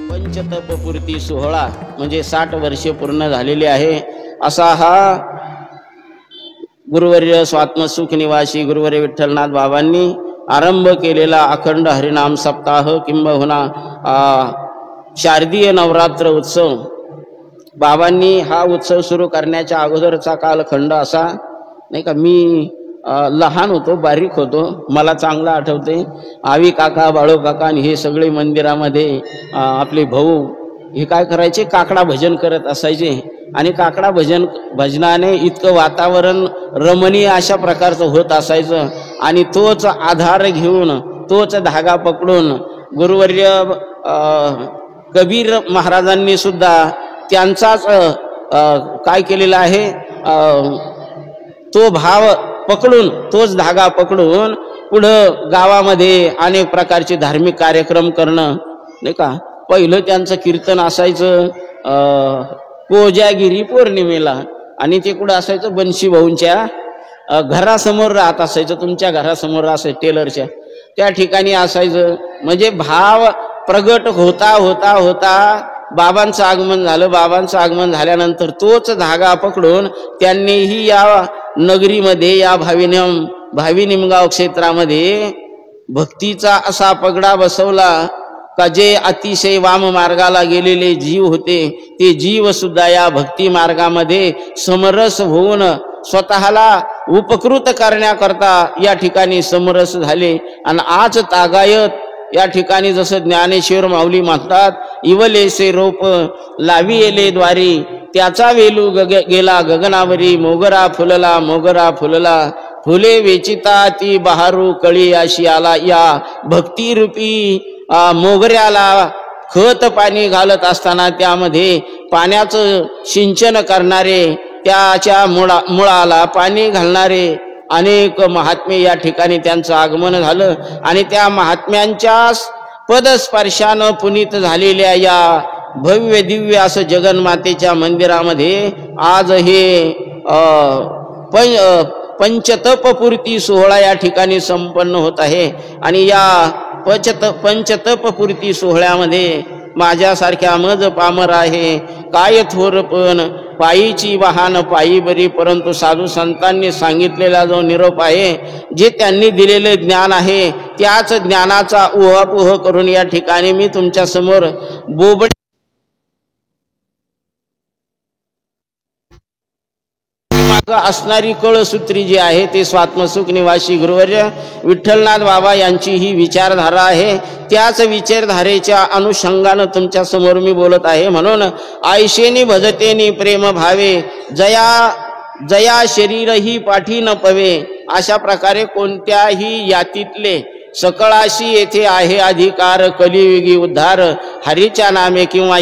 पंचतपपूर्ती सोहळा म्हणजे 60 वर्षे पूर्ण झालेली आहे असा हा गुरुवर्य स्वात्मसुख निवासी गुरुवर्य विठ्ठलनाथ बाबांनी आरंभ केलेला अखंड हरिनाम सप्ताह किंबहुना शारदीय नवरात्र उत्सव। बाबांनी हा उत्सव सुरू करण्याच्या अगोदरचा कालखंड असा नाही का, मी लहान होतो, बारीक होतो, मला चांगलं आठवते। आवी काका, बाळू काका आणि हे सगळे मंदिरामध्ये आपले भाऊ हे काय करायचे, काकडा भजन करत असायचे आणि काकडा भजनाने इतकं वातावरण रमणीय अशा प्रकारचं होत असायचं आणि तोच आधार घेऊन, तोच धागा पकडून गुरुवर्य कबीर महाराजांनी सुद्धा त्यांचाच काय केलेला आहे, तो भाव पकडून, तोच धागा पकडून पुढं गावामध्ये अनेक प्रकारचे धार्मिक कार्यक्रम करणं नाही का। पहिलं त्यांचं कीर्तन असायचं कोजागिरी पौर्णिमेला आणि ते कुठं असायचं, बन्शी भाऊंच्या घरासमोर राहत असायचं, तुमच्या घरासमोर असायचं टेलरच्या त्या ठिकाणी असायचं। म्हणजे भाव प्रगट होता होता होता बाबांचं आगमन झालं। बाबांचं आगमन झाल्यानंतर तोच धागा पकडून त्यांनीही या नगरीमध्ये, या भावी निमगाव क्षेत्रामध्ये भक्तीचा असा पगडा बसवला का जे अतिशय वाम मार्गाला गेलेले जीव होते ते जीव सुद्धा या भक्ती मार्गामध्ये समरस होऊन स्वतःला उपकृत करण्याकरता या ठिकाणी समरस झाले। आणि आज तागायत या ठिकाणी जसं ज्ञानेश्वर माऊली म्हणतात, इवलेसे रोप लावी येले द्वारी, त्याचा वेलू गेला गगनावरी, मोगरा फुलला मोगरा फुलला, फुले वेचिता ती बहारू कळी अशी आला। या भक्तिरूपी मोगऱ्याला खत पाणी घालत असताना त्यामध्ये पाण्याचं सिंचन करणारे, त्याच्या मुळाला पाणी घालणारे अनेक महात्मे या ठिकाणी त्यांचं आगमन झालं आणि त्या महात्म्यांच्या पदस्पर्शानं पुनीत झालेल्या या भव्य दिव्य असं जगन्मातेच्या मंदिरामध्ये आज हे पंचतपपूर्ती सोहळा या ठिकाणी संपन्न होत आहे। आणि या पंचतपपूर्ती सोहळ्यामध्ये माझ्यासारख्या मज पामर आहे काय थोर, पण पायीची वाहन पायी बरी, परंतु साधू संतांनी सांगितलेला जो निरोप आहे, जे त्यांनी दिलेले ज्ञान आहे, त्याच ज्ञानाचा उहापोह करून या ठिकाणी मी तुमच्या समोर बोबडी असणारी कळसूत्री जी आहे ते स्वात्मसुख निवासी गुरुवर्य विठ्ठलनाथ बाबा यांची ही विचारधारा आहे। त्याच विचारधारेच्या अनुषंगानं तुमच्या समोर मी बोलत आहे। म्हणून आयशेनी भजतेनी प्रेम भावे, जया जया शरीरही पाठी न पवे, अशा प्रकारे कोणत्याही यातीतले सकळाशी येथे आहे अधिकार, कलियुगी उद्धार हरीच्या नामे किंवा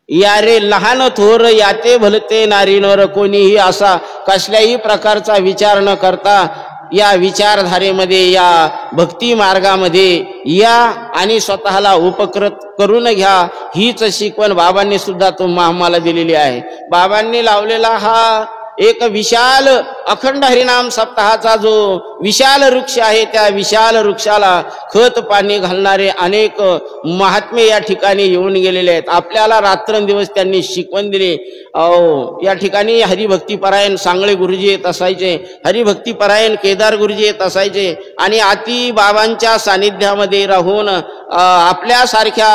या रे लहान थोर याते भलते नारीनवर, कोणीही असा कसल्याही प्रकारचा विचार न करता या विचारधारेमध्ये, या भक्ती मार्गामध्ये या आणि स्वतःला उपकृत करून घ्या, हीच शिकवण बाबांनी सुद्धा आम्हाला दिलेली आहे। बाबांनी लावलेला हा एक विशाल अखंड हरिनाम सप्ताहाचा जो विशाल वृक्ष आहे, त्या विशाल वृक्षाला खत पाणी घालणारे अनेक महात्मे या ठिकाणी येऊन गेलेले आहेत। आपल्याला रात्रंदिवस त्यांनी शिकवण दिली। या ठिकाणी हरिभक्तीपरायण सांगळे गुरुजी येत असायचे, हरिभक्तीपरायण केदार गुरुजी येत असायचे आणि अति बाबांच्या सानिध्यामध्ये राहून आपल्यासारख्या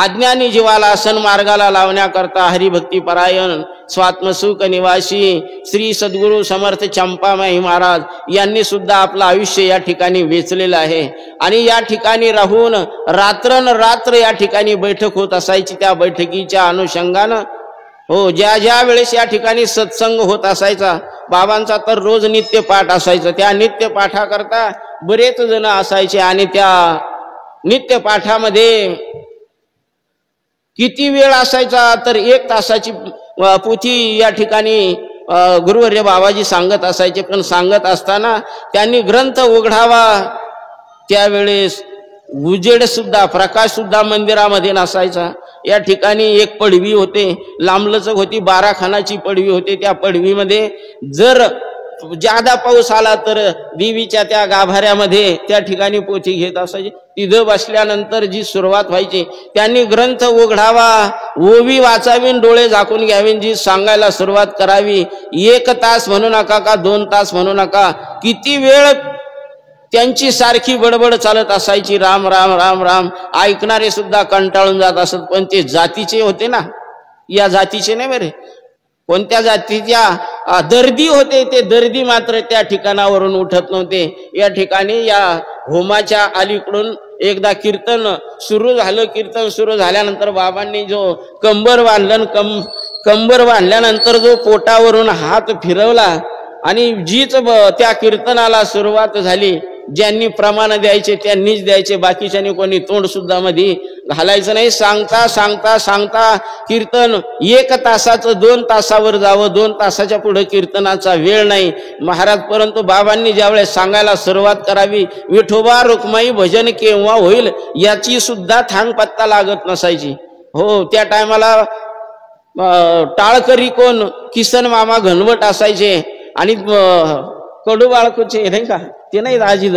अज्ञानी जीवाला सन्मार्गाला लावण्याकरता हरिभक्तीपरायण स्वात्मसुख निवासी श्री सद्गुरु समर्थ चंपामाई महाराज यांनी सुद्धा आपलं आयुष्य या ठिकाणी वेचलेलं आहे। आणि या ठिकाणी राहून रात्रनरात्र या ठिकाणी बैठक होत असायची। त्या बैठकीच्या अनुषंगानं ज्या वेळेस या ठिकाणी सत्संग होत असायचा, बाबांचा तर रोज नित्य पाठ असायचा, त्या नित्य पाठाकरता बरेच जण असायचे आणि त्या नित्य पाठामध्ये किती वेळ असायचा तर 1 तासाची पोथी या ठिकाणी गुरुवर्य बाबाजी सांगत असायचे। पण सांगत असताना त्यांनी ग्रंथ उघडावा त्यावेळेस उजेड सुद्धा, प्रकाश सुद्धा मंदिरामध्ये नसायचा। या ठिकाणी एक पडवी होते, लांबलचक होती, 12 खानाची पडवी होती। त्या पडवीमध्ये जर ज्यादा पाऊस आला तर देवीच्या त्या गाभाऱ्यामध्ये त्या ठिकाणी पोथी घेत असायचे. तिथं बसल्यानंतर जी सुरुवात व्हायची, त्यांनी ग्रंथ उघडावा, ओवी वाचावी, डोळे झाकून घ्यावे, जी सांगायला सुरुवात करावी. 1 तास म्हणू नका का 2 तास म्हणू नका, किती वेळ त्यांची सारखी बडबड चालत असायची. राम राम राम राम. ऐकणारे सुद्धा कंटाळून जात असत. पण ते जातीचे होते ना, या जातीचे नाही बरे, कोणत्या जातीच्या दर्दी होते. ते दर्दी मात्र त्या ठिकाणावरून उठत नव्हते. या ठिकाणी या होमाच्या अलीकडून एकदा कीर्तन सुरू झालं. कीर्तन सुरू झाल्यानंतर बाबांनी जो कंबर बांधलं, कंबर बांधल्यानंतर जो पोटावरून हात फिरवला आणि जीच त्या कीर्तनाला सुरुवात झाली. ज्यांनी प्रमाण द्यायचे त्यांनीच द्यायचे, बाकीच्यांनी कोणी तोंड सुद्धा मध्ये घालायचं नाही. सांगता सांगता सांगता कीर्तन 1 तासाचं 2 तासावर जावं. 2 तासाच्या पुढे कीर्तनाचा वेळ नाही महाराज. परंतु बाबांनी ज्यावेळेस सांगायला सुरुवात करावी, विठोबा रुक्माई भजन केव्हा होईल याची सुद्धा थांग पत्ता लागत नसायची. हो, त्या टायमाला टाळकरी कोण, किसन मामा घनवट असायचे आणि कडू बाळकोचे नाही का, ते नाही राजीद,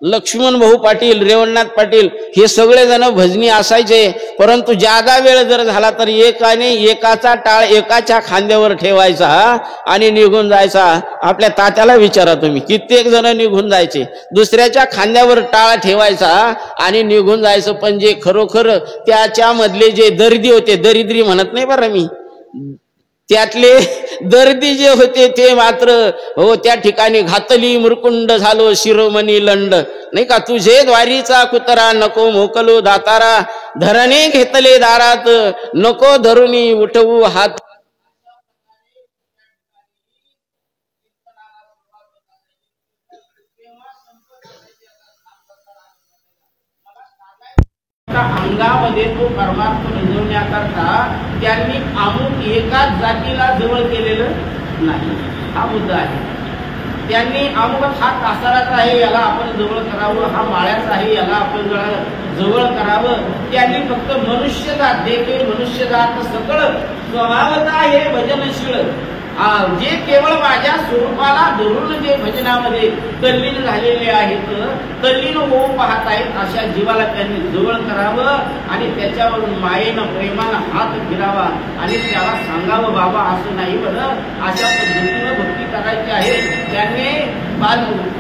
लक्ष्मण भाऊ पाटील, रेवणनाथ पाटील, हे सगळे जण भजनी असायचे. परंतु जादा वेळ जर झाला तर एकाचा टाळ एकाच्या खांद्यावर ठेवायचा आणि निघून जायचा. आपल्या तात्याला विचारा तुम्ही, कित्येक जण निघून जायचे, दुसऱ्याच्या खांद्यावर टाळ ठेवायचा आणि निघून जायचं. पण जे खरोखर त्याच्या मधले जे दर्दी होते, दरिद्री म्हणत नाही बरं मी, त्यातले दर्दी जे होते ते मात्र हो त्या ठिकाणी घातली मुरकुंड झालो शिरोमणी लंड नाही का. तुझे द्वारीचा कुतरा नको मोकलो दातारा, धरणे घेतले दारात नको धरुनी उठवू हात. अंगामध्ये तो परमात्मा रुजवण्याकरता त्यांनी अमुक एकाच जातीला जवळ केलेलं नाही, हा मुद्दा आहे. त्यांनी अमुक हा कासाराचा आहे याला आपण जवळ करावं, हा माळ्याचा आहे याला आपण जवळ करावं. त्यांनी फक्त मनुष्यजात देखील मनुष्यजात सगळं स्वभावता हे भजनशील जे केवळ माझ्या स्वरूपाला धरून जे भजनामध्ये तल्लीन झालेले आहेत, तल्लीन होऊ पाहत आहेत, अशा जीवाला त्यांनी जवळ करावं आणि त्याच्यावरून मायेनं प्रेमानं हात फिरावा आणि त्याला सांगावं बाबा असं नाही बरं, अशा पद्धतीनं भक्ती करायची आहे. त्यांनी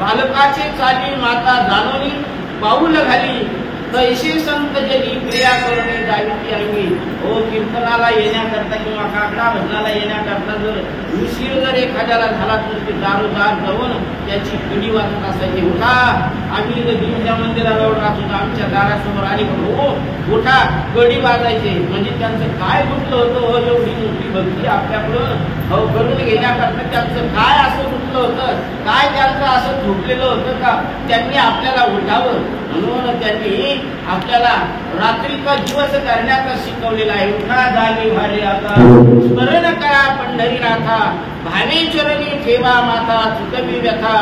बालकाचे चाली माता जाणवली पाऊल घाली, तैशी संत जनी क्रिया करणे जावी आम्ही. हो, कीर्तनाला येण्याकरता किंवा काकडा भजनाला येण्याकरता जर उशीर जर एखाद्याला झाला तर ते दारोदार जाऊन त्याची कडी वाजत असायची. उठा, आम्ही देवीच्या मंदिराजवळ राहत होतो, आमच्या दारासमोर आली हो उठा, कडी वाजायचे. म्हणजे त्यांचं काय गुंतलं होतं हो, एवढी मोठी भक्ती आपल्याकडं हो करून घेण्याकरता त्यांचं काय असं गुंतलं होतं, काय त्यांचं असं झोपलेलं होतं का त्यांनी आपल्याला उठावं म्हणून त्यांनी आपल्याला रात्रीचा दिवस करण्याचा शिकवलेला आहे. उठा जागी भारे आता स्मरण करा पंढरीनाथा, भावे चरणी ठेवा माता चुकवी व्यथा.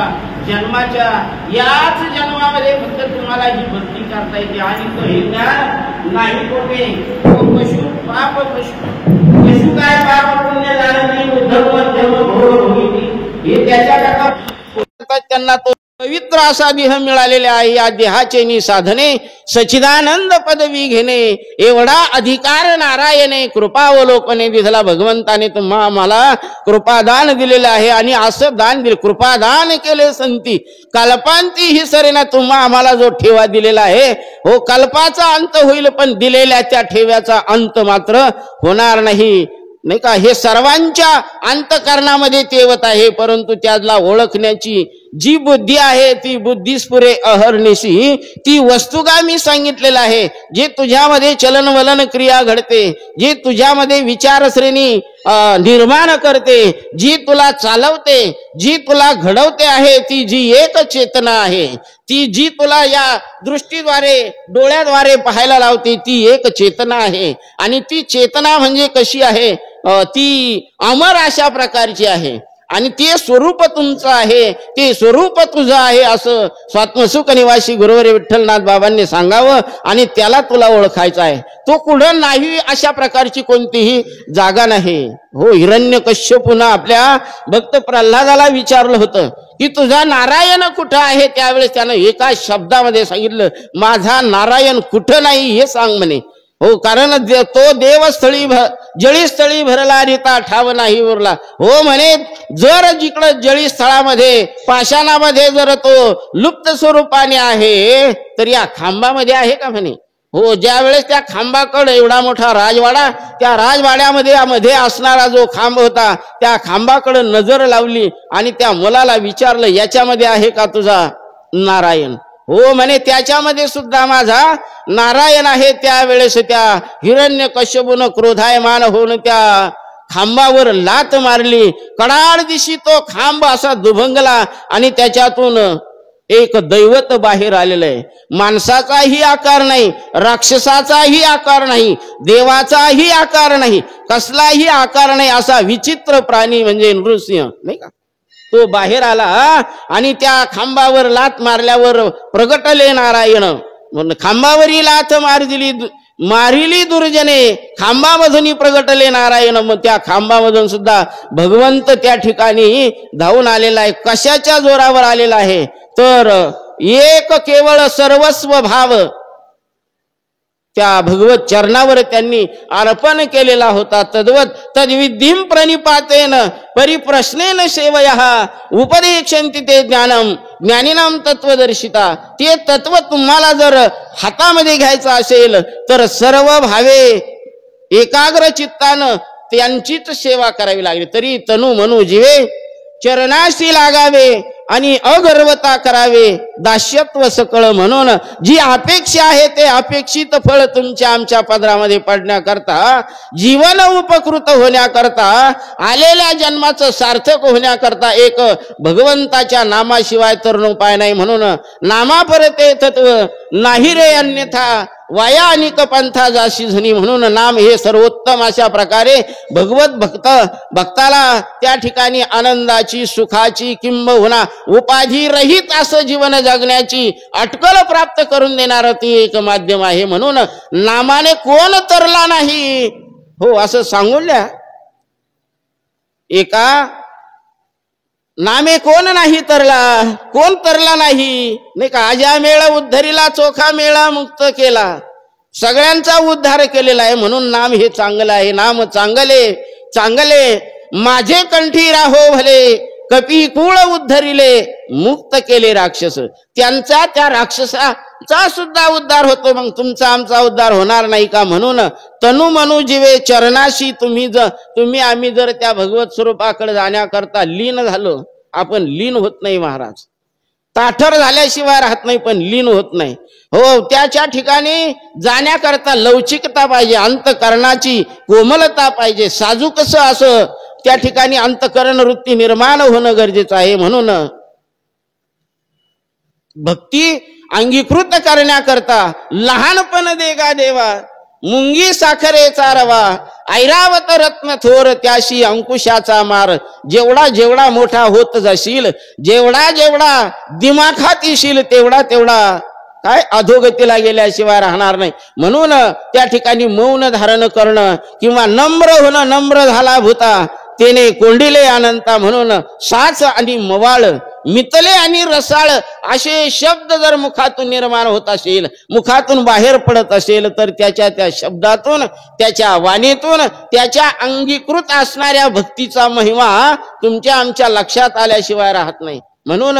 जन्माच्या याच जन्मामध्ये फक्त तुम्हाला ही भक्ती करता येते आणि तो हे नाही कोठे. पशु पाप पशु काय पाप पुण्य झालं नाही, हे त्याच्याकरता त्यांना तो पवित्र असा देह मिळालेला आहे. या देहाचे साधने सच्चिदानंद पदवी घेणे एवढा अधिकार नारायणे कृपावलोकने दिसला. भगवंताने तुम्हा आम्हाला कृपादान दिलेलं आहे आणि असं दान दिले, कृपादान केले संती कल्पांती ही सरेना. तुम्हा आम्हाला जो ठेवा दिलेला आहे हो, कल्पाचा अंत होईल पण दिलेल्या त्या ठेव्याचा अंत मात्र होणार नाही नाही का. हे सर्वांच्या अंतकरणामध्ये तेवत आहे, परंतु त्याला ओळखण्याची जी बुद्धी आहे ती बुद्धिस्फुरे अहर्निशी ती वस्तुगामी सांगितलेलं आहे. जे तुझ्यामध्ये चलनवलन क्रिया घडते, जे तुझ्यामध्ये विचारश्रेणी निर्माण करते, जी तुला चालवते, जी तुला घडवते आहे, ती जी एक चेतना आहे, ती जी तुला या दृष्टीद्वारे डोळ्याद्वारे पाहायला लावते ती एक चेतना आहे. आणि ती चेतना म्हणजे कशी आहे, ती अमर अशा प्रकारची आहे आणि ते स्वरूप तुमचं आहे, ते स्वरूप तुझं आहे असं स्वात्मसुख निवासी गुरुवर विठ्ठलनाथ बाबांनी सांगावं आणि त्याला तुला ओळखायचं आहे. तो कुठं नाही अशा प्रकारची कोणतीही जागा नाही. हो, हिरण्यकश्यपूनं आपल्या भक्त प्रल्हादाला विचारलं होतं की तुझा नारायण कुठं आहे. त्यावेळेस त्यानं एका शब्दामध्ये सांगितलं, माझा नारायण कुठं नाही हे सांग म्हणे. हो, कारण तो देवस्थळी जळीस्थळी भरला रिता ठाव नाही उरला. हो म्हणे, जर जिकडं जळीस्थळामध्ये पाषाणामध्ये जर तो लुप्त स्वरूपाने आहे तर या खांबामध्ये आहे का म्हणे. हो, ज्या वेळेस त्या खांबाकडे एवढा मोठा राजवाडा, त्या राजवाड्यामध्ये मध्ये असणारा जो खांब होता त्या खांबाकडे नजर लावली आणि त्या मुलाला विचारलं, याच्यामध्ये आहे का तुझा नारायण. हो म्हणे, त्याच्यामध्ये सुद्धा माझा नारायण आहे. त्यावेळेस त्या हिरण्यकश्यपूनं क्रोधायमान होऊन त्या खांबावर लात मारली. कडाड दिशी तो खांब असा दुभंगला आणि त्याच्यातून एक दैवत बाहेर आलेलं आहे. माणसाचाही आकार नाही, राक्षसाचाही आकार नाही, देवाचाही आकार नाही, कसलाही आकार नाही, असा विचित्र प्राणी म्हणजे नृसिंह नाही का. तो बाहेर आला आणि त्या खांबावर लात मारल्यावर प्रगटले नारायण. खांबावरी लात मारिली दुर्जने, खांबामधून प्रगटले नारायण. मग त्या खांबामधून सुद्धा भगवंत त्या ठिकाणी धावून आलेला आहे. कशाच्या जोरावर आलेला आहे तर एक केवळ सर्वस्व भाव त्या भगवत चरणावर त्यांनी अर्पण केलेला होता. तद्वत तद्विधीं प्रणिपातेन परिप्रश्नेन सेवयः उपदेक्षन्ति ते ज्ञानम ज्ञानिनाम तत्वदर्शिता. ते तत्व तुम्हाला जर हातामध्ये घ्यायचं असेल तर सर्व भावे एकाग्र चित्तानं त्यांचीच सेवा करावी लागली. तरी तनु मनु जीवे चरणाशी लागावे आणि अगर्वता करावे, दास्यत्व सकळ म्हणून जी अपेक्षा आहे ते अपेक्षित फळ तुमच्या आमच्या पदरामध्ये पडण्याकरता, जीवन उपकृत होण्याकरता, आलेल्या जन्माचं सार्थक होण्याकरता एक भगवंताच्या नामाशिवाय तर उपाय नाही. म्हणून नामापरते तत्व नाही रे अन्यथा वाया अनिक पंथा जाशी झनी. म्हणून नाम हे सर्वोत्तम अशा प्रकारे भक्ताला त्या ठिकाणी आनंदाची, सुखाची, किंबहुना उपाधी रहित असं जीवन जगण्याची अटकल प्राप्त करून देणार ती एक माध्यम आहे. म्हणून नामाने कोण तरला नाही. हो, असं सांगूल्या एका नामे कोण नाही तरला, कोण तरला नाही का. आजा मेळा उद्धरीला, चोखा मेळा मुक्त केला, सगळ्यांचा उद्धार केलेला आहे. म्हणून नाम हे चांगलं आहे. नाम चांगले माझे कंठी राहो भले, कपी कुळ उद्धरिले मुक्त केले राक्षस. त्यांचा त्या राक्षसाचा सुद्धा उद्धार होतो, मग तुमचा आमचा उद्धार होणार नाही का. म्हणून तनु मनु जीवे चरणाशी तुम्ही आम्ही जर त्या भगवत स्वरूपाकडे जाण्याकरता लीन झालो. आपण लीन होत नाही महाराज, ताठर झाल्याशिवाय राहत नाही, पण लीन होत नाही. हो, त्याच्या ठिकाणी जाण्याकरता लवचिकता पाहिजे, अंतकरणाची कोमलता पाहिजे, साजूकस असं त्या ठिकाणी अंतकरण वृत्ती निर्माण होणं गरजेचं आहे. म्हणून भक्ती अंगीकृत करण्याकरता लहानपण देगा देवा, मुंगी साखरेचा रवा, ऐरावत रत्न थोर त्याशी अंकुशाचा मार. जेवढा जेवढा मोठा होत जाशील, जेवढा जेवढा दिमाखात येशील, तेवढा तेवढा काय अधोगतीला गेल्याशिवाय राहणार नाही. म्हणून त्या ठिकाणी मौन धारण करणं किंवा नम्र होणं, नम्र झाला भूता तेने कोंडिले अनंता. म्हणून साच आणि मवाळ, मितले आणि रसाळ असे शब्द जर मुखातून निर्माण होत असेल, मुखातून बाहेर पडत असेल, तर त्या शब्दातून, त्याच्या वाणीतून, त्याच्या अंगीकृत असणाऱ्या भक्तीचा महिमा तुमच्या आमच्या लक्षात आल्याशिवाय राहत नाही. म्हणून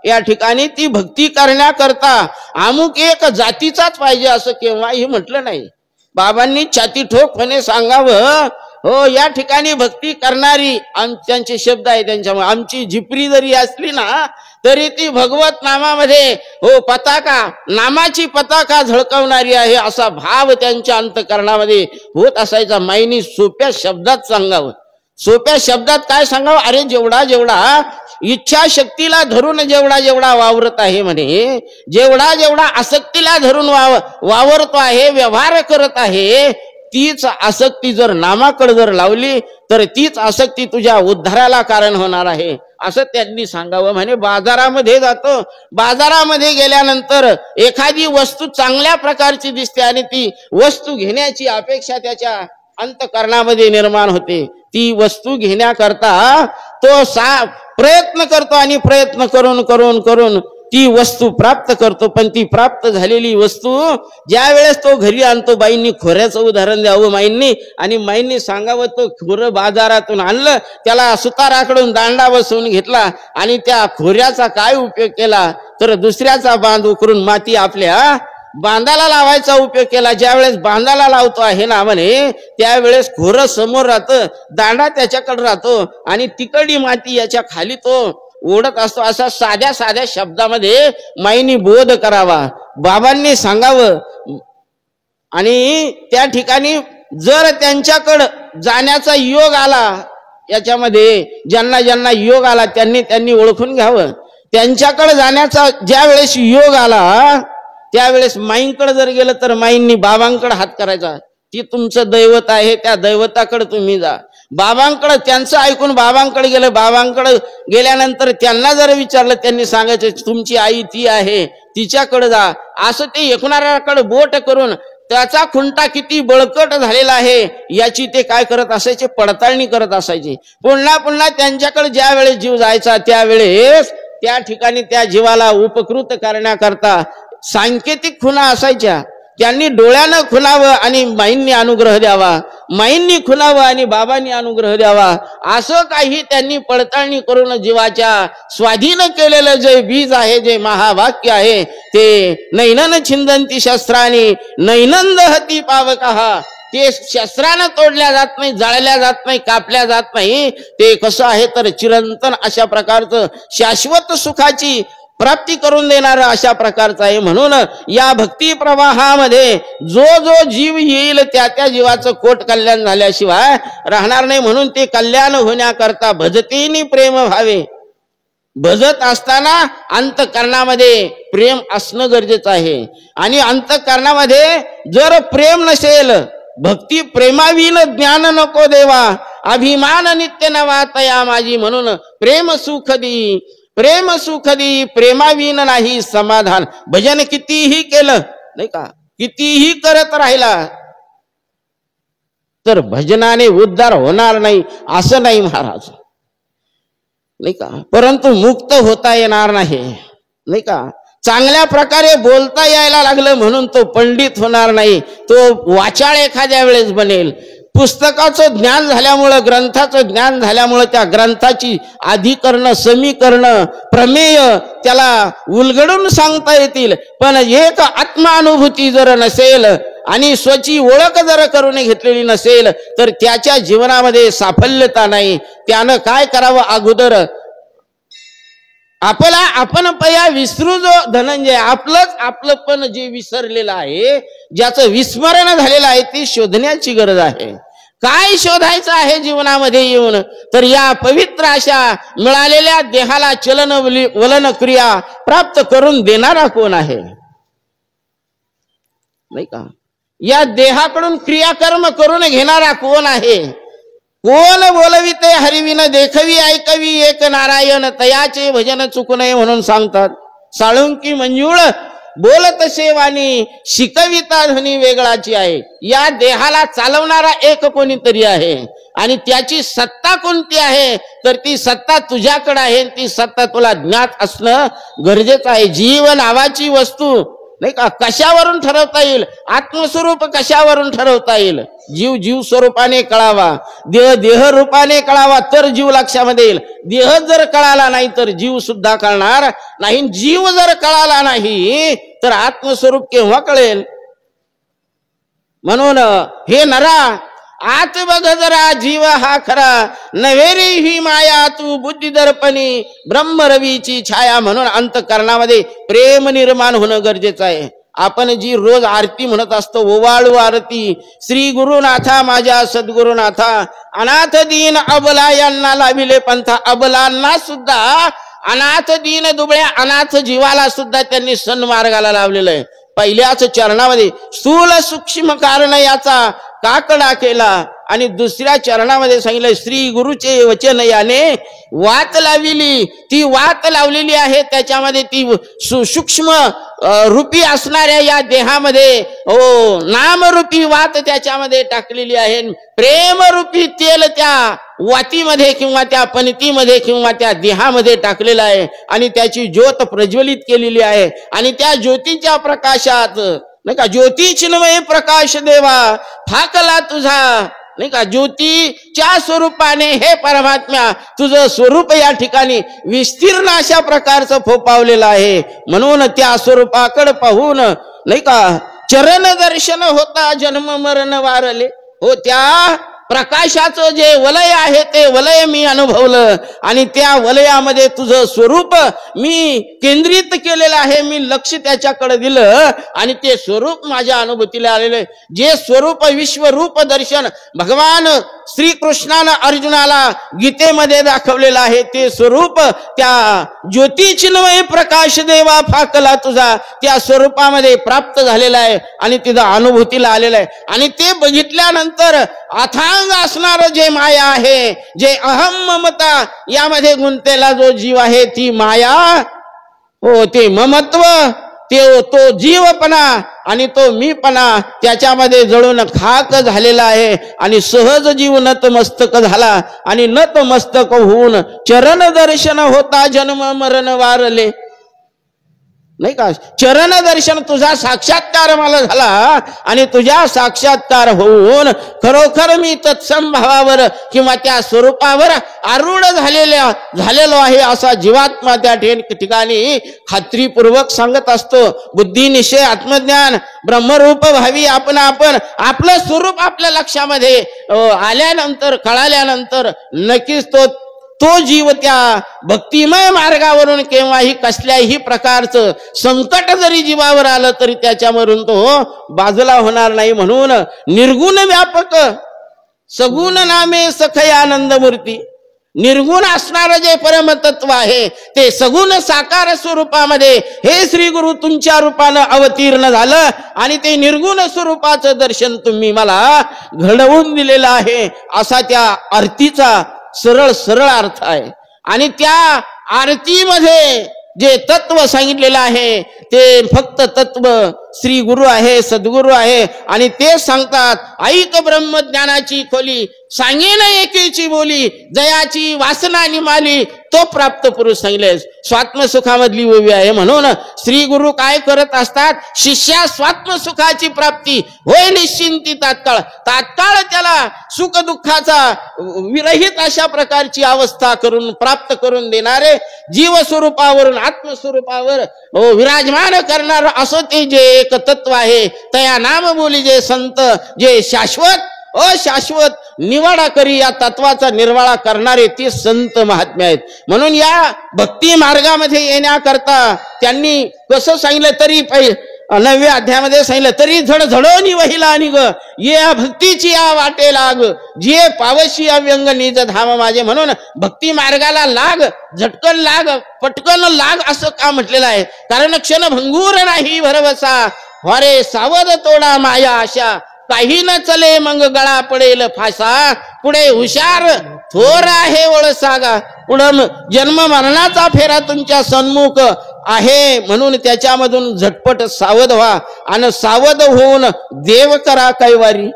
या ठिकाणी ती भक्ती करण्याकरता अमुक एक जातीचाच पाहिजे असं केव्हाही म्हटलं नाही. बाबांनी छाती ठोकपणे सांगावं, हो, या ठिकाणी भक्ती करणारी त्यांचे शब्द आहे, त्यांच्यामुळे आमची झिपरी जरी असली ना तरी ती भगवत नामामध्ये हो पताका, नामाची पताका झळकावणारी आहे असा भाव त्यांच्या अंतकरणामध्ये होत असायचा. माईनी सोप्या शब्दात सांगावं. सोप्या शब्दात काय सांगावं, अरे जेवढा जेवढा इच्छाशक्तीला धरून जेवढा जेवढा वावरत आहे म्हणे, जेवढा जेवढा आसक्तीला धरून वावरतो आहे, व्यवहार करत आहे, तीच आसक्ती जर नामाकडे जर लावली तर तीच आसक्ती तुझ्या उद्धाराला कारण होणार आहे. असं त्यांनी सांगावं. म्हणे बाजारामध्ये जातो, बाजारामध्ये गेल्यानंतर एखादी वस्तू चांगल्या प्रकारची दिसते आणि ती वस्तू घेण्याची अपेक्षा त्याच्या अंतःकरणामध्ये निर्माण होते. ती वस्तू घेण्याकरता तो प्रयत्न करतो आणि प्रयत्न करून करून करून ती वस्तू प्राप्त करतो. पण ती प्राप्त झालेली वस्तू ज्या वेळेस तो घरी आणतो, बाईंनी खोऱ्याचं उदाहरण द्यावं माईंनी, आणि माईंनी सांगावं तो खोरं बाजारातून आणलं, त्याला सुताराकडून दांडा बसवून घेतला आणि त्या खोऱ्याचा काय उपयोग केला तर दुसऱ्याचा बांध उकरून माती आपल्या बांधाला लावायचा उपयोग केला. ज्या वेळेस बांधाला लावतो आहे ना म्हणे, त्यावेळेस खोरं समोर राहतं, दांडा त्याच्याकडे राहतो आणि तिकडली माती याच्या खाली तो ओढत असतो. असा साध्या साध्या शब्दामध्ये माईनी बोध करावा, बाबांनी सांगावं. आणि त्या ठिकाणी जर त्यांच्याकडं जाण्याचा योग आला, याच्यामध्ये ज्यांना ज्यांना योग आला त्यांनी ओळखून घ्यावं. त्यांच्याकडे जाण्याचा ज्या वेळेस योग आला त्यावेळेस माईंकडे जर गेलं तर माईंनी बाबांकडे हात करायचा. ती तुमचं दैवत आहे, त्या दैवताकडे तुम्ही जा. बाबांकडे त्यांचं ऐकून बाबांकडे गेलं, बाबांकडे गेल्यानंतर त्यांना जर विचारलं, त्यांनी सांगायचं तुमची आई ती आहे, तिच्याकडे जा. असं ते एकणाऱ्याकडे बोट करून त्याचा खुंटा किती बळकट झालेला आहे याची ते काय करत असायचे, पडताळणी करत असायचे. पुन्हा पुन्हा त्यांच्याकडे ज्या वेळेस जीव जायचा त्यावेळेस त्या ठिकाणी त्या जीवाला उपकृत करण्याकरता सांकेतिक खुणा असायच्या. त्यांनी डोळ्यानं खुणावं आणि माईंनी अनुग्रह द्यावा, माईंनी खुणावं आणि बाबांनी अनुग्रह द्यावा. असं काही त्यांनी पडताळणी करून जीवाच्या स्वाधीन केलेलं जे बीज आहे, जे महावाक्य आहे, ते नैनन छिंदंती शस्त्रानी नैनन दहती पावकः, ते शस्त्रानं तोडल्या जात नाही, जाळल्या जात नाही, कापल्या जात नाही. ते कसं आहे तर चिरंतन अशा प्रकारचं शाश्वत सुखाची प्राप्ती करून देणार अशा प्रकारचं आहे. म्हणून या भक्ती प्रवाहामध्ये जो जो जीव येईल त्या त्या जीवाचं कोट कल्याण झाल्याशिवाय राहणार नाही. म्हणून ते कल्याण होण्याकरता भजतेनी प्रेम व्हावे. भजत असताना अंतःकरणामध्ये प्रेम असणं गरजेचं आहे. आणि अंतःकरणामध्ये जर प्रेम नसेल, भक्ती प्रेमाविन ज्ञान नको देवा, अभिमान नित्य नवा तया माझी. म्हणून प्रेम सुख दी, प्रेम सुख दी, प्रेमाविन नाही समाधान. भजन कितीही केलं नाही का, कितीही करत राहिला तर भजनाने उद्धार होणार नाही असं नाही महाराज, नाही का. परंतु मुक्त होता येणार नाही का. चांगल्या प्रकारे बोलता यायला लागलं म्हणून तो पंडित होणार नाही, तो वाचाळ एखाद्या वेळेस बनेल. पुस्तकाचं ज्ञान झाल्यामुळं, ग्रंथाचं ज्ञान झाल्यामुळं त्या ग्रंथाची अधिकरण, समीकरण, प्रमेय त्याला उलगडून सांगता येतील. पण एक आत्मानुभूती जर नसेल आणि स्वची ओळख जर करून घेतलेली नसेल तर त्याच्या जीवनामध्ये साफल्यता नाही. त्यानं काय करावं, अगोदर आपण पया विसरू जो धनंजय, आपलं पण जे विसरलेलं आहे, ज्याचं विस्मरण झालेलं आहे, ते शोधण्याची गरज आहे. काय शोधायचं आहे जीवनामध्ये येऊन तर या पवित्र अशा मिळालेल्या देहाला चलन वलन क्रिया प्राप्त करून देणारा कोण आहे, नाही का. या देहाकडून क्रियाकर्म करून घेणारा कोण आहे. कोण बोलविते हरिविन देखवी ऐकवी एक नारायण, तयाचे भजन चुकू नये म्हणून सांगतात. साळुंकी मंजुळ बोलत सेवानी, शिकविता ध्वनी वेगळाची आहे. या देहाला चालवणारा एक कोणीतरी आहे आणि त्याची सत्ता कोणती आहे तर ती सत्ता तुझ्याकडे आहे. ती सत्ता तुला ज्ञात असणं गरजेचं आहे. जीव नावाची वस्तू नाही का कशावरून ठरवता येईल, आत्मस्वरूप कशावरून ठरवता येईल. जीव स्वरूपाने कळावा, देह रूपाने कळावा तर जीव लक्षामध्ये येईल. देह जर कळाला नाही तर जीव सुद्धा कळणार नाही. जीव जर कळाला नाही तर आत्मस्वरूप केव्हा कळेल. म्हणून हे नरा आत बघ जरा, जीव हा खरा नव्हे रे ही माया, तू बुद्धी दर्पणी ब्रह्म रवीची छाया. म्हणून अंतःकरणामध्ये प्रेम निर्माण होणं गरजेचं आहे. आपण जी रोज आरती म्हणत असतो, ओवाळू आरती, श्री गुरुनाथा माझ्या सद्गुरुनाथा, अनाथ दीन अबला यांना लाविले पंथा. अबलांना सुद्धा, अनाथ दीन दुबळ्या अनाथ जीवाला सुद्धा त्यांनी सन्मार्गाला लावलेलं आहे. पहिल्याच चरणामध्ये स्थूल सूक्ष्म कारण याचा काकडा केला, आणि दुसऱ्या चरणामध्ये सांगितलं श्री गुरुचे वचन याने वात लाविली. ती वात लावलेली आहे त्याच्यामध्ये ती सूक्ष्म रूपी असणाऱ्या या देहामध्ये नामरूपी वात त्याच्यामध्ये टाकलेली आहे. प्रेमरूपी तेल त्या वातीमध्ये किंवा त्या पणतीमध्ये किंवा त्या देहामध्ये टाकलेलं आहे आणि त्याची ज्योत प्रज्वलित केलेली आहे. आणि त्या ज्योतीच्या प्रकाशात नाही का ज्योती चिन्मय प्रकाश देवा फाकला तुझा नाही का ज्योतीच्या स्वरूपाने हे परमात्म्या तुझं स्वरूप या ठिकाणी विस्तीर्ण अशा प्रकारचं फोपावलेलं आहे. म्हणून त्या स्वरूपाकडे पाहून नाही का चरण दर्शन होता जन्म मरण वारले. हो त्या प्रकाशाचं जे वलय आहे ते वलय मी अनुभवलं आणि त्या वलयामध्ये तुझं स्वरूप मी केंद्रित केलेलं आहे. मी लक्ष त्याच्याकडे दिलं आणि ते स्वरूप माझ्या अनुभूतीला आलेलं आहे. जे स्वरूप विश्वरूप दर्शन भगवान श्रीकृष्णानं अर्जुनाला गीतेमध्ये दाखवलेलं आहे ते स्वरूप त्या ज्योती चिन्मय प्रकाश देवा फाकला तुझा त्या स्वरूपामध्ये प्राप्त झालेला आहे आणि तिथं अनुभूतीला आलेलं आहे. आणि ते बघितल्यानंतर अथांग असणारं जे माया आहे जे अहम ममता यामध्ये गुंतलेला जो जीव आहे ती माया हो ते ममत्व तो जीवपणा आणि तो मीपणा त्याच्यामध्ये जळून खाक झालेला आहे. आणि सहज जीव नतमस्तक झाला आणि नतमस्तक होऊन चरण दर्शन होता जन्म मरण वारले. नाही का चरण दर्शन तुझा साक्षात्कार मला झाला आणि तुझ्या साक्षात्कार होऊन खरोखर मी तत्सम भावावर किंवा त्या स्वरूपावर आरूढ झालेलो आहे असा जीवात्मा त्या ठिकाणी खात्रीपूर्वक सांगत असतो. बुद्धी निश्चय आत्मज्ञान ब्रह्मरूप भावी आपण आपलं स्वरूप आपल्या लक्षामध्ये आल्यानंतर कळाल्यानंतर नक्कीच तो जीव त्या भक्तिमय मार्गावरून केव्हाही कसल्याही प्रकारचं संकट जरी जीवावर आलं तरी त्याच्यावरून तो बाजूला होणार नाही. म्हणून निर्गुण व्यापक सगुण नामे सखयानंद मूर्ती निर्गुण असणारं जे परमतत्व आहे ते सगुण साकार स्वरूपामध्ये हे श्री गुरु तुमच्या रूपानं अवतीर्ण झालं आणि ते निर्गुण स्वरूपाचं दर्शन तुम्ही मला घडवून दिलेलं आहे असा त्या आरतीचा सरळ अर्थ आहे. आणि त्या आरतीमध्ये जे तत्व सांगितलेलं आहे ते फक्त तत्व श्री गुरु आहे सद्गुरु आहे. आणि ते सांगतात ऐक ब्रह्मज्ञानाची खोली सांगेन एकेची बोली जयाची वासना निमाली तो प्राप्त पुरुष सांगितले. स्वात्मसुखामधली ओवी आहे. म्हणून श्री गुरु काय करत असतात शिष्या स्वात्मसुखाची प्राप्ती होय निश्चिंती तात्काळ त्याला सुख दुःखाचा विरहित अशा प्रकारची अवस्था करून प्राप्त करून देणारे जीव स्वरूपावरून आत्मस्वरूपावर विराजमान करणार असं ते जे एक तत्व आहे. तया नाम बोली जे संत जे शाश्वत अशाश्वत निवाडा करी या तत्वाचा निर्वाळा करणारे ते संत महात्मे आहेत. म्हणून या भक्ती मार्गामध्ये येण्याकरता त्यांनी कसं सांगितलं तरी 9व्या अध्यायामध्ये सांगितलं तरी झडझडवणी वहिला आणि ग या भक्तीची या वाटे लाग जे पावशी अव्यंग निज धाम माझे. म्हणून भक्ती मार्गाला लाग झटकन लाग पटकन लाग असं का म्हटलेलं आहे. कारण क्षणभंगूर नाही भरवसा वारे सावध तोडा माया आशा काही न चले मग गळा पडेल फासा पुढे हुशार थोर आहे ओळसागा. पुढं जन्म मरणाचा फेरा तुमच्या सन्मुख आहे. म्हणून त्याच्यामधून झटपट सावध व्हा आणि सावध होऊन देव करा कैवारी.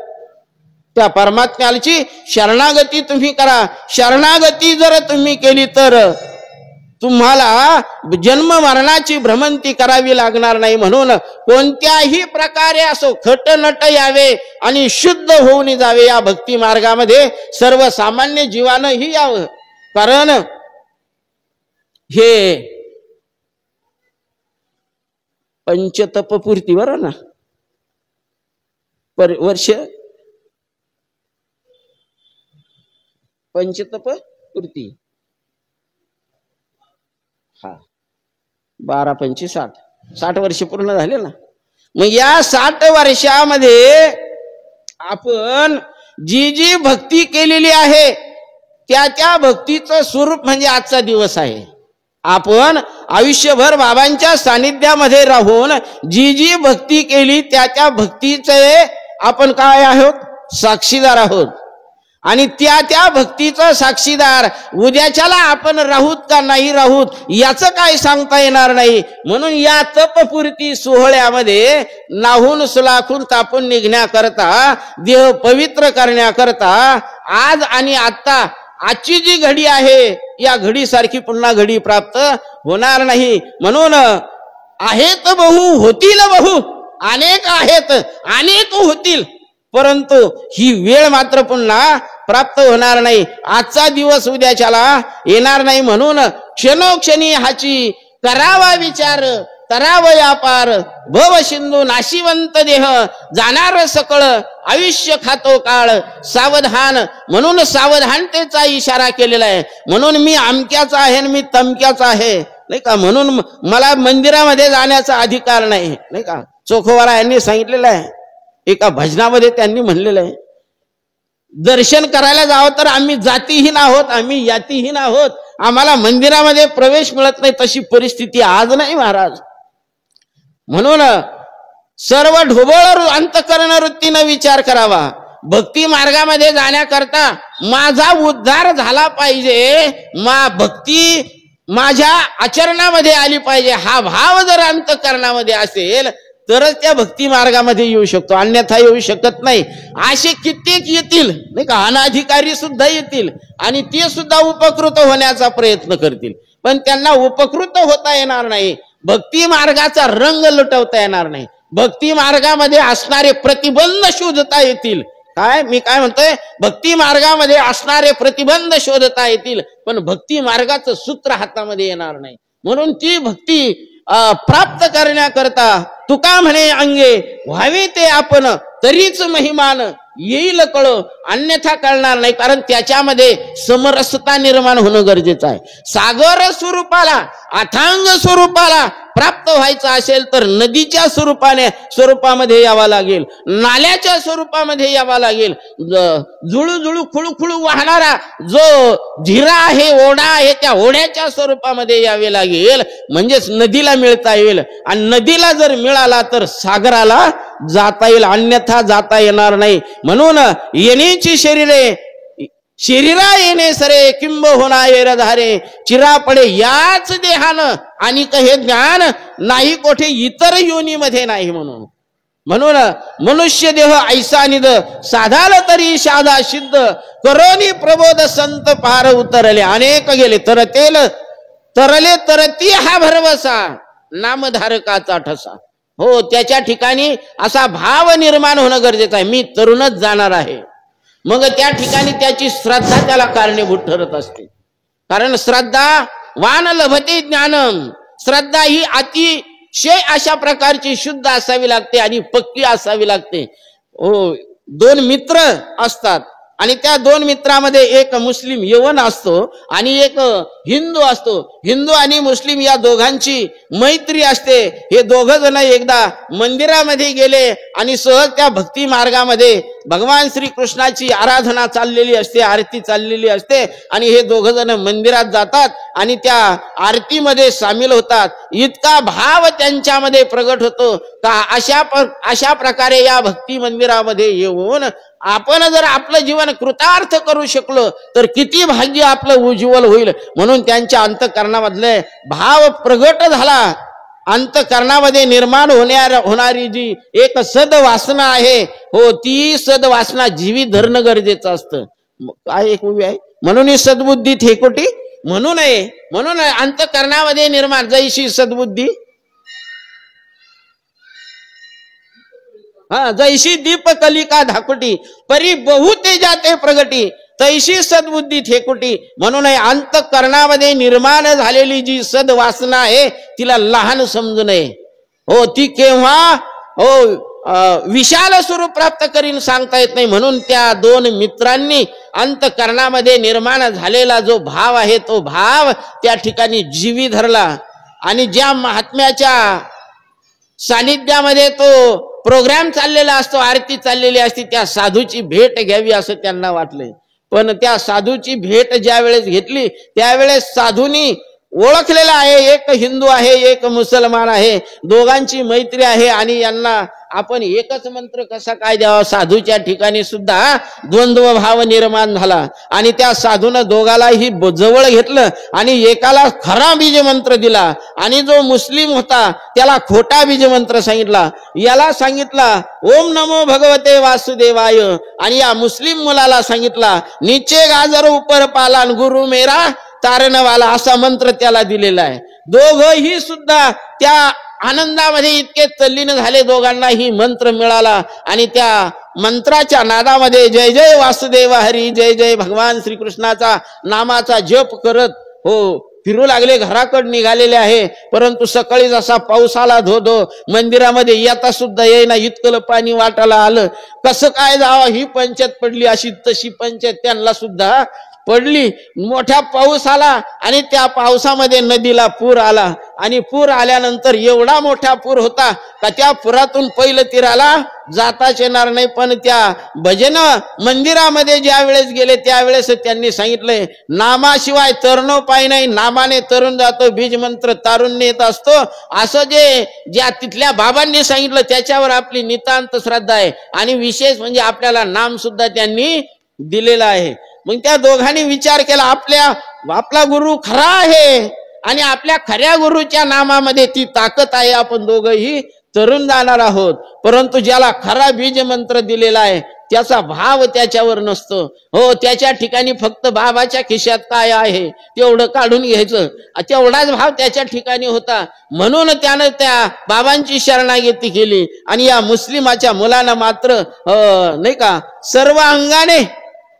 त्या परमात्म्याची शरणागती तुम्ही करा. शरणागती जर तुम्ही केली तर तुम्हाला जन्म मरणाची भ्रमंती करावी लागणार नाही. म्हणून कोणत्याही प्रकारे असो खटनट यावे आणि शुद्ध होऊन जावे या भक्ती मार्गामध्ये सर्वसामान्य जीवानंही यावं. कारण हे पंचतपपूर्ती बरं ना वर्ष पंचतपपूर्ती 12 25 60 वर्ष पूर्ण झाले ना. मग या 60 वर्षामध्ये आपण जी भक्ती केलेली आहे त्या भक्तीचं स्वरूप म्हणजे आजचा दिवस आहे. आपण आयुष्यभर बाबांच्या सानिध्यामध्ये राहून जी भक्ती केली त्या भक्तीचे आपण काय आहोत साक्षीदार आहोत. आणि त्या त्या भक्तीचा साक्षीदार उद्याच्याला आपण राहूत का नाही राहूत याचं काय सांगता येणार नाही. म्हणून या तपपूर्ती सोहळ्यामध्ये नाहून सुलाखून तापून निघण्याकरता, देह पवित्र करण्याकरता आज आणि आता आजची जी घडी आहे या घडीसारखी पुन्हा घडी प्राप्त होणार नाही. म्हणून आहेत बहु होतील बहु, अनेक आहेत अनेक होतील, परंतु ही वेळ मात्र पुन्हा प्राप्त होणार नाही. आजचा दिवस उद्याच्याला येणार नाही. म्हणून क्षणोक्षणी हाची करावा विचार, करावा व्यापार, भव सिंधू नाशिवंत देह, जाणार सकळ आयुष्य खातो काळ, सावधान. म्हणून सावधानतेचा इशारा केलेला आहे. म्हणून मी अमक्याचा आहे आणि मी तमक्याचा आहे, नाही का. म्हणून मला मंदिरामध्ये जाण्याचा अधिकार नाही, नाही का. चोखोवारा यांनी सांगितलेलं आहे, एका भजनामध्ये त्यांनी म्हणलेलं आहे, दर्शन करायला जावं तर आम्ही जातीहीन आहोत, आम्ही यातीहीन आहोत, आम्हाला मंदिरामध्ये प्रवेश मिळत नाही. तशी परिस्थिती आज नाही महाराज. म्हणून सर्व ढोबळ अंतःकरण वृत्तीनं विचार करावा. भक्ती मार्गामध्ये जाण्याकरता माझा उद्धार झाला पाहिजे, भक्ती माझ्या आचरणामध्ये आली पाहिजे, हा भाव जर अंतःकरणामध्ये असेल तरच त्या भक्ती मार्गामध्ये येऊ शकतो, अन्यथा येऊ शकत नाही. असे कित्येक येतील, नाही का, अनाधिकारी सुद्धा येतील आणि ते सुद्धा उपकृत होण्याचा प्रयत्न करतील, पण त्यांना उपकृत होता येणार नाही. भक्ती मार्गाचा रंग लुटवता येणार नाही. भक्ती मार्गामध्ये असणारे प्रतिबंध शोधता येतील. काय मी काय म्हणतोय, भक्ती मार्गामध्ये असणारे प्रतिबंध शोधता येतील, पण भक्ती मार्गाचं सूत्र हातामध्ये येणार नाही. म्हणून ती भक्ती प्राप्त करण्याकरता तुका म्हणे अंगे व्हावे ते आपण, तरीच महिमान येईल कळ, अन्यथा कळणार नाही. कारण त्याच्यामध्ये समरसता निर्माण होणं गरजेचं आहे. सागर स्वरूपाला, अथांग स्वरूपाला प्राप्त व्हायचं असेल तर नदीच्या स्वरूपामध्ये यावा लागेल, नाल्याच्या स्वरूपामध्ये यावा लागेल. जुळू खुळू वाहणारा जो झिरा आहे, ओढा आहे, त्या ओढ्याच्या स्वरूपामध्ये यावे लागेल, म्हणजेच नदीला मिळता येईल. आणि नदीला जर मिळाला तर सागराला जाता येईल, अन्यथा जाता येणार नाही. म्हणून येण्याची शरीरा येणे सरे, किंब होना येरधारे, चिरा पडे याच देहानं, आणि हे ज्ञान नाही कोठे इतर योनीमध्ये नाही. म्हणून मनुष्य देह ऐसा निद, साधाल तरी साधा सिद्ध, करोनी प्रबोध संत पार उतरले. अनेक गेले तरले तरती हा भरवसा, नामधारकाचा ठसा. हो, त्याच्या ठिकाणी असा भाव निर्माण होणं गरजेचं आहे. मी तरुणच जाणार आहे, मग त्या ठिकाणी त्याची श्रद्धा त्याला कारणीभूत ठरत असते. कारण श्रद्धा वान लभते ज्ञानम, श्रद्धा ही अतिशय अशा प्रकारची शुद्ध असावी लागते आणि पक्की असावी लागते. हो, दोन मित्र असतात आणि त्या दोन मित्रामध्ये एक मुस्लिम यवन असतो आणि एक हिंदू असतो. हिंदू आणि मुस्लिम या दोघांची मैत्री असते. हे दोघ जण एकदा मंदिरामध्ये गेले आणि सहज त्या भक्ती मार्गामध्ये भगवान श्रीकृष्णाची आराधना चाललेली असते, आरती चाललेली असते, आणि हे दोघ जण मंदिरात जातात आणि त्या आरतीमध्ये सामील होतात. इतका भाव त्यांच्यामध्ये प्रगट होतो का अशा प्रकारे या भक्ती मंदिरामध्ये येऊन आपण जर आपलं जीवन कृतार्थ करू शकलो तर किती भाग्य आपलं उज्ज्वल होईल. म्हणून त्यांच्या अंतःकरणामधले भाव प्रगट झाला. अंतःकरणामध्ये निर्माण होणारी जी एक सद्वासना आहे, हो, ती सद्वासना जीवी धरणं गरजेचं असतं. काय एक उभी आहे, म्हणून ही सद्बुद्धी ठेकोटी म्हणून आहे. म्हणून अंतःकरणामध्ये निर्माण जैशी सद्बुद्धी, जैशी दीप कलिका धाकुटी, परी बहु तेजाते प्रगटी, तैशी सद्बुद्धी ठेकुटी. म्हणून अंतःकरणामध्ये निर्माण झालेली जी सद्वासना आहे तिला लहान समजू नये. हो, ती केव्हा विशाल स्वरूप प्राप्त करीन सांगता येत नाही. म्हणून त्या दोन मित्रांनी अंतःकरणामध्ये निर्माण झालेला जो भाव आहे तो भाव त्या ठिकाणी जीवी धरला आणि ज्या महात्म्याच्या सानिध्यामध्ये तो प्रोग्राम चाललेला असतो, आरती चाललेली असते, त्या साधूची भेट घ्यावी असं त्यांना वाटले. पण त्या साधूची भेट ज्या वेळेस घेतली त्यावेळेस साधूनी ओळखलेला आहे, एक हिंदू आहे, एक मुसलमान आहे, दोघांची मैत्री आहे आणि यांना आपण एकच मंत्र कसा काय द्यावा. साधूच्या ठिकाणी सुद्धा द्वंद्व भाव निर्माण झाला आणि त्या साधूनं दोघालाही जवळ घेतलं आणि एकाला खरा बीज मंत्र दिला आणि जो मुस्लिम होता त्याला खोटा बीज मंत्र सांगितला. याला सांगितला ओम नमो भगवते वासुदेवाय आणि या मुस्लिम मुलाला सांगितला नीचे गाजर ऊपर पालान गुरु मेरा तारणवाला असा मंत्र त्याला दिलेला आहे. दोघही सुद्धा त्या आनंदामध्ये इतके तल्लीन झाले, दोघांनाही मंत्र मिळाला आणि त्या मंत्राच्या नादामध्ये जय जय वासुदेव हरी, जय जय भगवान श्रीकृष्णाचा नामाचा जप करत फिरू लागले. घराकडे निघालेले आहे, परंतु सकाळी जसा पाऊस आला धो मंदिरामध्ये येता सुद्धा येईना, इतकं पाणी वाटायला आलं. कसं काय जावं ही पंचायत पडली. अशी तशी पंचायत त्यांना सुद्धा पडली. मोठा पाऊस आला आणि त्या पावसामध्ये नदीला पूर आला आणि पूर आल्यानंतर एवढा मोठा पूर होता का त्या पुरातून पहिलं तीराला जाताच येणार नाही. पण त्या भजन मंदिरामध्ये ज्या वेळेस गेले त्यावेळेस त्यांनी सांगितलंय नामाशिवाय तरणोपाय नाही, नामाने तरुण जातो, बीज मंत्र तारुण्य येत असतो. असं ज्या तिथल्या बाबांनी सांगितलं त्याच्यावर आपली नितांत श्रद्धा आहे आणि विशेष म्हणजे आपल्याला नाम सुद्धा त्यांनी दिलेलं आहे. मग त्या दोघांनी विचार केला आपला गुरु खरा आहे आणि आपल्या खऱ्या गुरुच्या नामामध्ये ती ताकद आहे, आपण दोघंही तरुण जाणार आहोत. परंतु ज्याला खरा बीज मंत्र दिलेला आहे त्याचा भाव त्याच्यावर नसतो. त्याच्या ठिकाणी फक्त बाबाच्या खिशात काय आहे तेवढं काढून घ्यायचं, तेवढाच भाव त्याच्या ठिकाणी होता. म्हणून त्यानं त्या बाबांची शरणागती केली आणि या मुस्लिमाच्या मुलानं मात्र नाही का सर्व अंगाने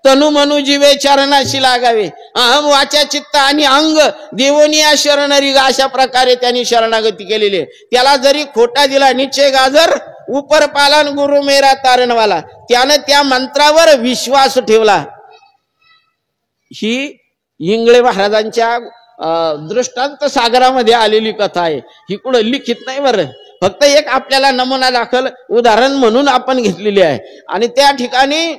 तनु मनु जीवे चरणाशी लागावे, अहम वाचा चित्त आणि अंग देवोनिया शरणरी, अशा प्रकारे त्यांनी शरणागती केलेली आहे. त्याला जरी खोटा दिला निश्चय गाजर उपर पालन गुरु मेरा तारणवाला, त्यानं त्या मंत्रावर विश्वास ठेवला. ही इंगळे महाराजांच्या दृष्टांत सागरामध्ये आलेली कथा आहे. ही कुठं लिखित नाही बरं, फक्त एक आपल्याला नमुना दाखल उदाहरण म्हणून आपण घेतलेली आहे. आणि त्या ठिकाणी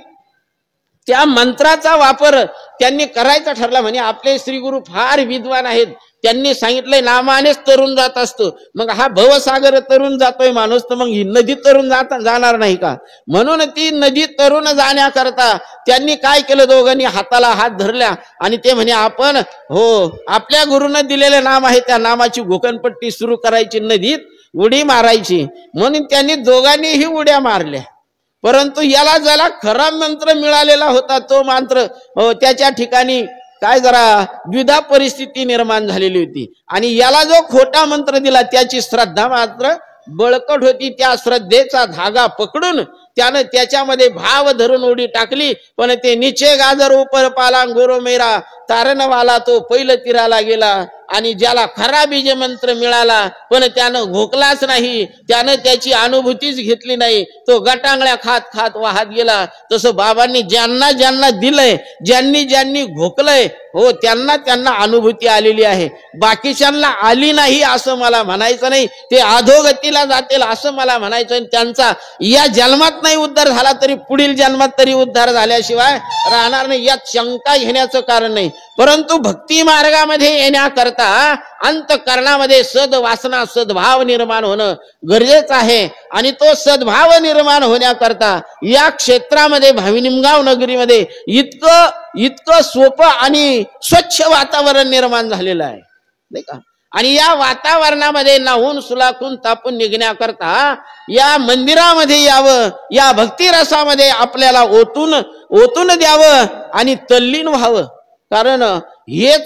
त्या मंत्राचा वापर त्यांनी करायचा ठरला. म्हणजे आपले श्री गुरु फार विद्वान आहेत, त्यांनी सांगितलंय नामानेच तरुण जात असतो. मग हा भवसागर तरुण जातोय माणूस, तर मग ही नदी तरुण जाणार नाही का. म्हणून ती नदी तरुण जाण्याकरता त्यांनी काय केलं, दोघांनी हाताला हात धरल्या आणि ते म्हणे आपण आपल्या गुरुनं दिलेलं नाम आहे त्या नामाची घोकणपट्टी सुरू करायची, नदीत उडी मारायची. म्हणून त्यांनी दोघांनीही उड्या मारल्या. परंतु याला ज्याला खरा मंत्र मिळालेला होता तो मंत्र त्याच्या ठिकाणी काय जरा द्विधा परिस्थिती निर्माण झालेली होती आणि याला जो खोटा मंत्र दिला त्याची श्रद्धा मात्र बळकट होती. त्या श्रद्धेचा धागा पकडून त्यानं त्याच्यामध्ये भाव धरून उडी टाकली. पण ते निचे गाजर उपर पाला गुरु मेरा तारणवाला तो पहिलं तीराला गेला आणि ज्याला खरा बीज मंत्र मिळाला पण त्यानं घोकलाच नाही, त्यानं त्याची अनुभूतीच घेतली नाही, तो गटांगळ्या खात खात वाहत गेला. तसं बाबांनी ज्यांना ज्यांना दिलंय, ज्यांनी ज्यांनी घोकलंय त्यांना त्यांना अनुभूती आलेली आहे. बाकीच्यांना आली नाही असं मला म्हणायचं नाही, ते अधोगतीला जातील असं मला म्हणायचं. त्यांचा या जन्मात नाही उद्धार झाला तरी पुढील जन्मात तरी उद्धार झाल्याशिवाय राहणार नाही, यात शंका घेण्याचं कारण नाही. परंतु भक्ती मार्गामध्ये येण्याकरता अंतःकरणामध्ये सद्वासना सद्भाव निर्माण होणं गरजेचं आहे. आणि तो सद्भाव निर्माण होण्याकरता या क्षेत्रामध्ये भाविनिमगाव नगरीमध्ये इतकं सोपं आणि स्वच्छ वातावरण निर्माण झालेलं आहे नाही का. आणि या वातावरणामध्ये नाहून सुलाखून तापून निघण्याकरता या मंदिरामध्ये यावं, या भक्ती रसामध्ये आपल्याला ओतून द्यावं आणि तल्लीन व्हावं. कारण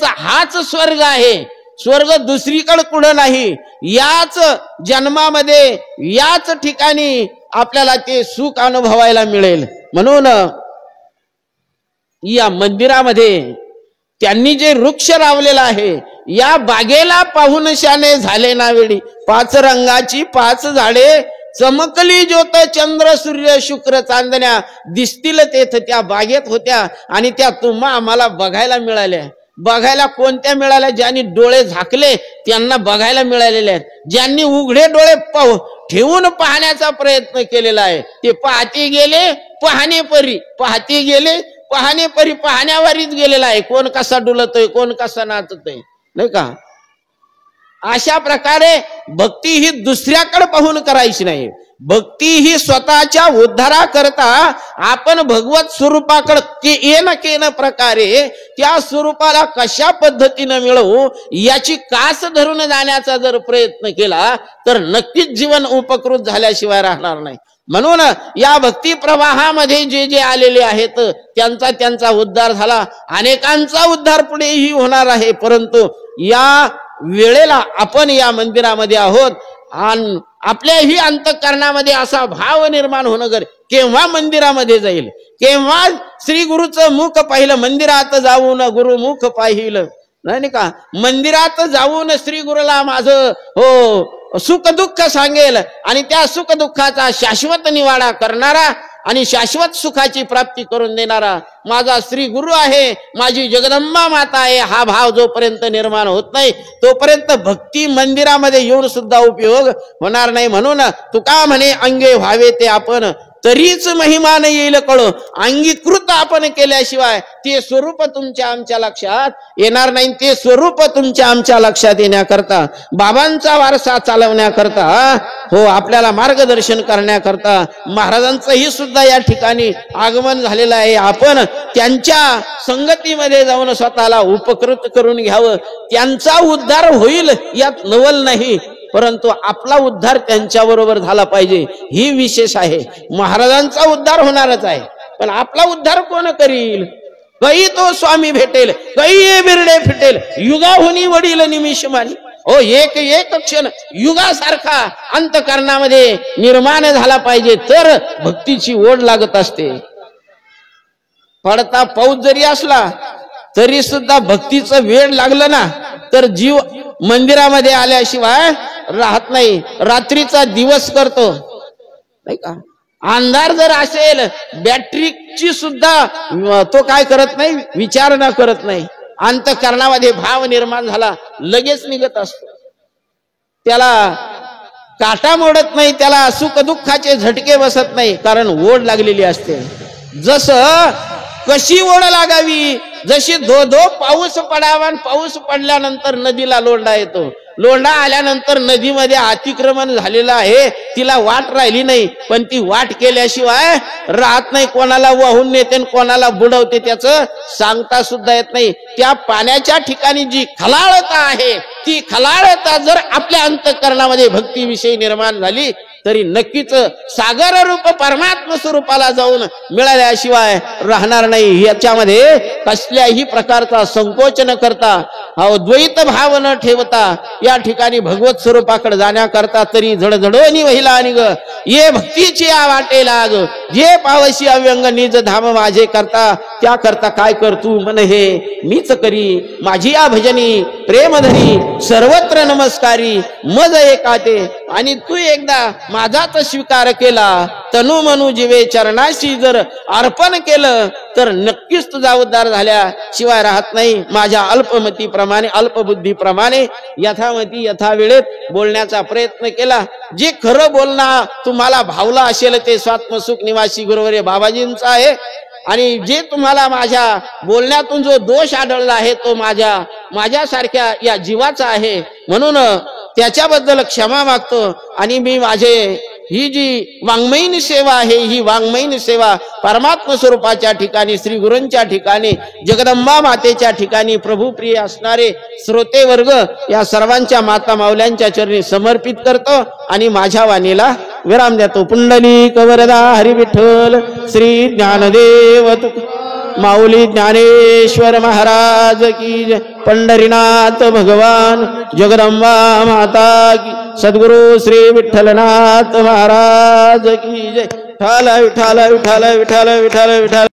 हाच स्वर्ग आहे, स्वर्ग दुसरीकडे कुठं नाही. याच जन्मामध्ये याच ठिकाणी आपल्याला ते सुख अनुभवायला मिळेल. म्हणून या मंदिरामध्ये त्यांनी जे वृक्ष लावलेला आहे, या बागेला पाहून शाने झाले ना वेळी, 5 रंगाची 5 झाडे चमकली ज्योत चंद्र सूर्य शुक्र चांदण्या दिसतील तेथ त्या बागेत होत्या. आणि त्या तुम्हा आम्हाला बघायला मिळाल्या. बघायला कोणत्या मिळाल्या? ज्यांनी डोळे झाकले त्यांना बघायला मिळालेले आहेत. ज्यांनी उघडे डोळे ठेवून पाहण्याचा प्रयत्न केलेला आहे ते पाहते गेले पाहणेपरी, पाहते गेले पाहणेपरी, पाहण्यावरीच गेलेला आहे. कोण कसा डुलतोय, कोण कसा नाचतोय नाही का. अशा प्रकारे भक्ती ही दुसऱ्याकडे पाहून करायची नाही. भक्ती ही स्वतःच्या उद्धाराकरता आपण भगवत स्वरूपाकडे येन केन प्रकारे त्या स्वरूपाला कशा पद्धतीने मिळवू याची कास धरून जाण्याचा जर प्रयत्न केला तर नक्कीच जीवन उपकृत झाल्याशिवाय राहणार नाही. म्हणून या भक्ती प्रवाहामध्ये जे जे आलेले आहेत त्यांचा उद्धार झाला. अनेकांचा उद्धार पुढेही होणार आहे. परंतु या वेळेला आपण या मंदिरामध्ये आहोत आणि आपल्याही अंतःकरणामध्ये असा भाव निर्माण होणं केव्हा मंदिरामध्ये जाईल, केव्हा श्री गुरुचं मुख पाहिलं. मंदिरात जाऊन गुरु मुख पाहिलं नाही का, मंदिरात जाऊन श्री गुरुला माझं हो सुख दुःख सांगेल आणि त्या सुख दुःखाचा शाश्वत निवाडा करणारा आणि शाश्वत सुखाची प्राप्ती करून देणारा माझा श्री गुरु आहे, माझी जगदंबा माता आहे. हा भाव जोपर्यंत निर्माण होत नाही तोपर्यंत भक्ती मंदिरामध्ये येऊन सुद्धा उपयोग होणार नाही. म्हणून तुका म्हणे अंगे व्हावे ते आपण तरीच महिमा न येईल कळो. अंगीकृत आपण केल्याशिवाय ते स्वरूप तुमच्या आमच्या लक्षात येणार नाही. ते स्वरूप तुमच्या आमच्या लक्षात येण्याकरता बाबांचा वारसा चालवण्याकरता हो आपल्याला मार्गदर्शन करण्याकरता महाराजांचंही सुद्धा या ठिकाणी आगमन झालेलं आहे. आपण त्यांच्या संगतीमध्ये जाऊन स्वतःला उपकृत करून घ्यावं. त्यांचा उद्धार होईल यात नवल नाही, परंतु आपला उद्धार त्यांच्याबरोबर झाला पाहिजे ही विशेष आहे. महाराजांचा उद्धार होणारच आहे, पण आपला उद्धार कोण करील. कही तो स्वामी भेटेल, कही बिरडे फिटेल, युगाहुनी वडील निमिषमानी. हो एक एक क्षण युगासारखा अंतःकरणामध्ये निर्माण झाला पाहिजे तर भक्तीची ओढ लागत असते. पडता पाऊस जरी असला तरी सुद्धा भक्तीचं वेळ लागलं ना तर जीव मंदिरामध्ये आल्याशिवाय राहत नाही. रात्रीचा दिवस करतो नाही का. अंधार जर असेल बॅटरीची सुद्धा तो काय करत नाही, विचारणा करत नाही. अंतःकरणामध्ये भाव निर्माण झाला लगेच निघत असतो. त्याला काटा मोडत नाही, त्याला सुख दुःखाचे झटके बसत नाही, कारण ओढ लागलेली असते. जसं कशी ओढ लागावी, जशी धो धो पाऊस पडावा, पाऊस पडल्यानंतर नदीला लोंढा येतो. लोंढा आल्यानंतर नदीमध्ये अतिक्रमण झालेलं आहे, तिला वाट राहिली नाही, पण ती वाट केल्याशिवाय राहत नाही. कोणाला वाहून नेते कोणाला बुडवते त्याचं सांगता सुद्धा येत नाही. त्या पाण्याच्या ठिकाणी जी खलाळता आहे ती खलाळता जर आपल्या अंतःकरणामध्ये भक्तीविषयी निर्माण झाली तरी नक्कीच सागर रूप परमात्म स्वरूपाला जाऊन मिळाल्याशिवाय राहणार नाही. याच्यामध्ये कसल्याही प्रकारचा संकोच न करता द्वैत भाव न ठेवता या ठिकाणी भगवत स्वरूपाकडे जाण्याकरता तरी झडझडोनी वहिला आणि ग ये भक्तीची वाटे लाग, जे पावशी अव्यंग निज धाम माझे करता त्या करता काय कर तू मन हे मीच करी. माझी या भजनी प्रेमधरी सर्वत्र नमस्कारी मज एकाते. आणि तू एकदा माझाच स्वीकार केला तनु मनु जीवे चरणाशी जर अर्पण केलं तर नक्कीच तुझा उद्धार झाल्याशिवाय राहत नाही. माझ्या अल्पमतीप्रमाणे अल्पबुद्धीप्रमाणे यथामती यथा वेळेत बोलण्याचा प्रयत्न केला. जे खरं बोलणं तुम्हाला भावलं असेल ते स्वात्मसुख निवासी गुरुवर्य बाबाजींचा आहे. आणि जे तुम्हाला माझ्या बोलण्यातून जो दोष आढळला आहे तो माझ्यासारख्या या जीवाचा आहे. म्हणून त्याच्याबद्दल क्षमा मागतो. आणि मी ही जी वाङ्मयीन सेवा आहे ही वाङ्मयीन सेवा परमात्म स्वरूपाच्या ठिकाणी श्री गुरूंच्या ठिकाणी जगदंबा मातेच्या ठिकाणी प्रभुप्रिय असणारे श्रोते वर्ग या सर्वांच्या माता माऊल्यांच्या चरणी समर्पित करतो आणि माझ्या वाणीला विराम देतो. पुंडलिक वरदा हरी विठ्ठल श्री ज्ञानदेव माऊली ज्ञानेश्वर महाराज की जय. पंढरीनाथ भगवान जगदंबा माता की, सद्गुरु श्री विठ्ठलनाथ महाराज की जय. विठ्ठल विठ्ठल विठ्ठल विठ्ठल विठ्ठल विठ्ठल.